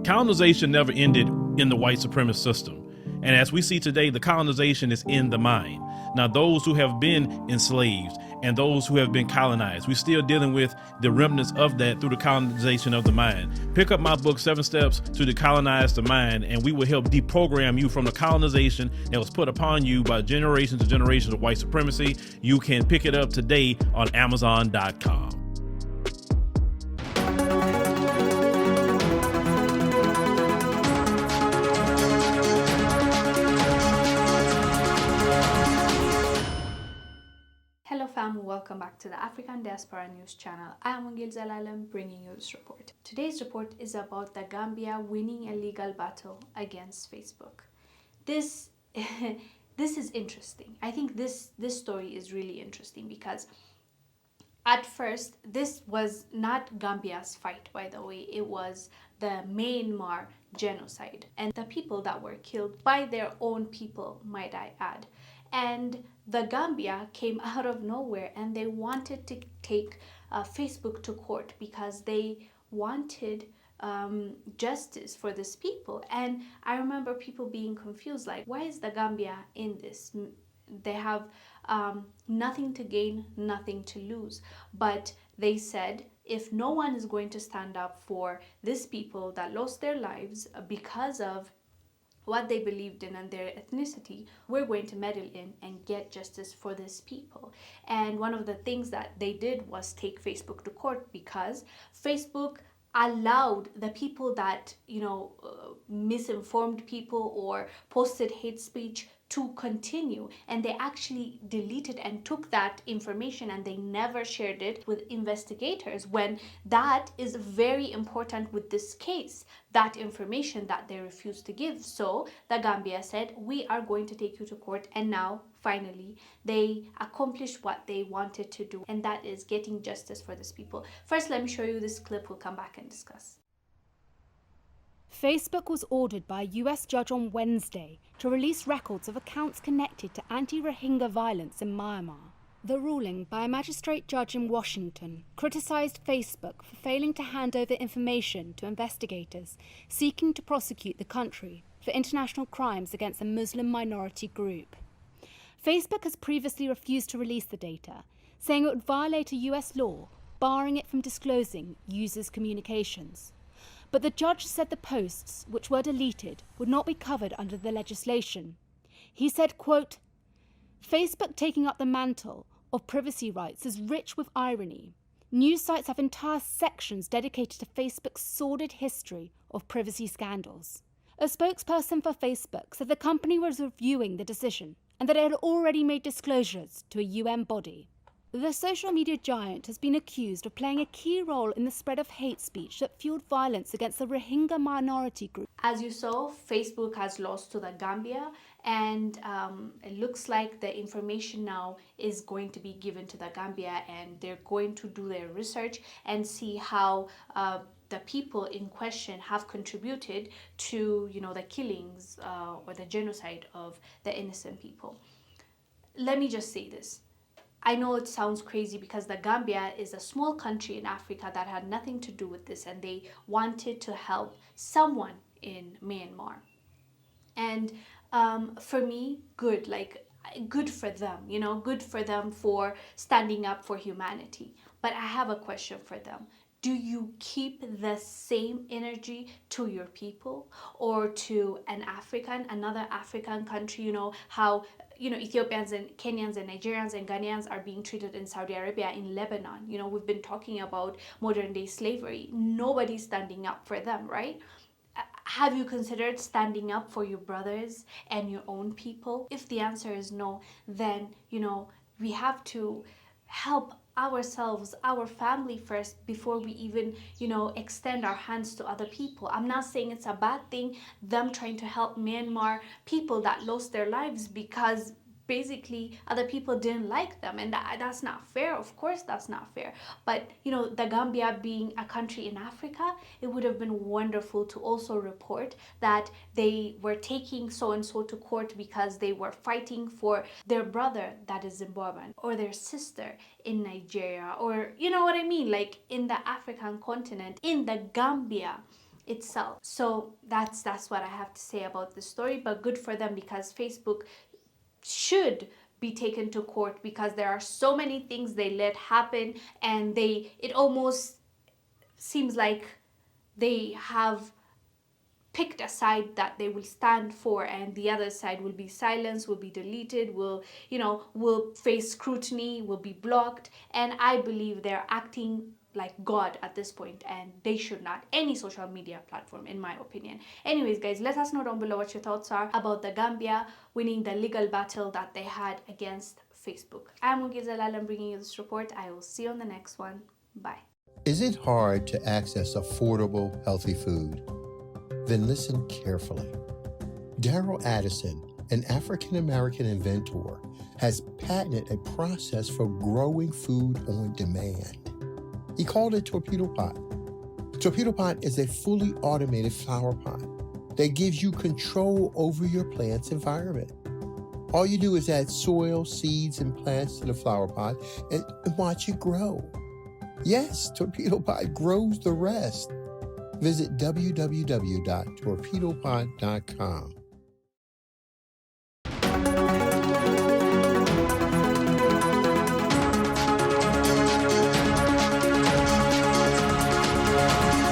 Colonization never ended in the white supremacist system. And as we see today, the colonization is in the mind. Now, those who have been enslaved and those who have been colonized, we're still dealing with the remnants of that through the colonization of the mind. Pick up my book, 7 Steps to Decolonize the Mind, and we will help deprogram you from the colonization that was put upon you by generations and generations of white supremacy. You can pick it up today on Amazon.com. Hello fam, welcome back to the African Diaspora News channel. I am Wongel bringing you this report. Today's report is about the Gambia winning a legal battle against Facebook. This is interesting. I think this story is really interesting because at first, this was not Gambia's fight, by the way. It was the Myanmar genocide and the people that were killed by their own people, might I add. And the Gambia came out of nowhere and they wanted to take Facebook to court because they wanted justice for these people. And I remember people being confused, like, why is the Gambia in this? They have nothing to gain, nothing to lose. But they said, if no one is going to stand up for these people that lost their lives because of what they believed in and their ethnicity, we're going to meddle in and get justice for these people. And one of the things that they did was take Facebook to court because Facebook allowed the people that, misinformed people or posted hate speech to continue, and they actually deleted and took that information and they never shared it with investigators, when that is very important with this case, that information that they refused to give. So the Gambia said, we are going to take you to court, and now finally they accomplished what they wanted to do, and that is getting justice for these people. First, let me show you this clip. We'll come back and discuss. Facebook was ordered by a US judge on Wednesday to release records of accounts connected to anti-Rohingya violence in Myanmar. The ruling by a magistrate judge in Washington criticized Facebook for failing to hand over information to investigators seeking to prosecute the country for international crimes against a Muslim minority group. Facebook has previously refused to release the data, saying it would violate a US law barring it from disclosing users' communications. But the judge said the posts, which were deleted, would not be covered under the legislation. He said, quote, Facebook taking up the mantle of privacy rights is rich with irony. News sites have entire sections dedicated to Facebook's sordid history of privacy scandals. A spokesperson for Facebook said the company was reviewing the decision and that it had already made disclosures to a UN body. The social media giant has been accused of playing a key role in the spread of hate speech that fueled violence against the Rohingya minority group. As you saw, Facebook has lost to the Gambia, and it looks like the information now is going to be given to the Gambia, and they're going to do their research and see how the people in question have contributed to, the killings or the genocide of the innocent people. Let me just say this. I know it sounds crazy because the Gambia is a small country in Africa that had nothing to do with this, and they wanted to help someone in Myanmar. And for me, good for them, good for them for standing up for humanity. But I have a question for them. Do you keep the same energy to your people or to another African country? How Ethiopians and Kenyans and Nigerians and Ghanaians are being treated in Saudi Arabia, in Lebanon. We've been talking about modern day slavery. Nobody's standing up for them, right? Have you considered standing up for your brothers and your own people? If the answer is no, then, we have to help ourselves, our family first, before we even, extend our hands to other people. I'm not saying it's a bad thing, them trying to help Myanmar people that lost their lives because basically other people didn't like them, and that's not fair. Of course that's not fair. But the Gambia being a country in Africa, it would have been wonderful to also report that they were taking so and so to court because they were fighting for their brother that is Zimbabwean, or their sister in Nigeria, or what I mean, like in the African continent, in the Gambia. itself. So that's what I have to say about this story. But good for them, because Facebook should be taken to court, because there are so many things they let happen, and it almost seems like they have picked a side that they will stand for, and the other side will be silenced, will be deleted, will face scrutiny, will be blocked. And I believe they're acting like God at this point, and they should not. Any social media platform, in my opinion. Anyways, guys, let us know down below what your thoughts are about the Gambia winning the legal battle that they had against Facebook. I'm Wongel, I'm bringing you this report. I will see you on the next one. Bye. Is it hard to access affordable, healthy food? Then listen carefully. Daryl Addison, an African-American inventor, has patented a process for growing food on demand. He called it Torpedo Pot. Torpedo Pot is a fully automated flower pot that gives you control over your plant's environment. All you do is add soil, seeds, and plants to the flower pot and watch it grow. Yes, Torpedo Pot grows the rest. Visit www.torpedopot.com.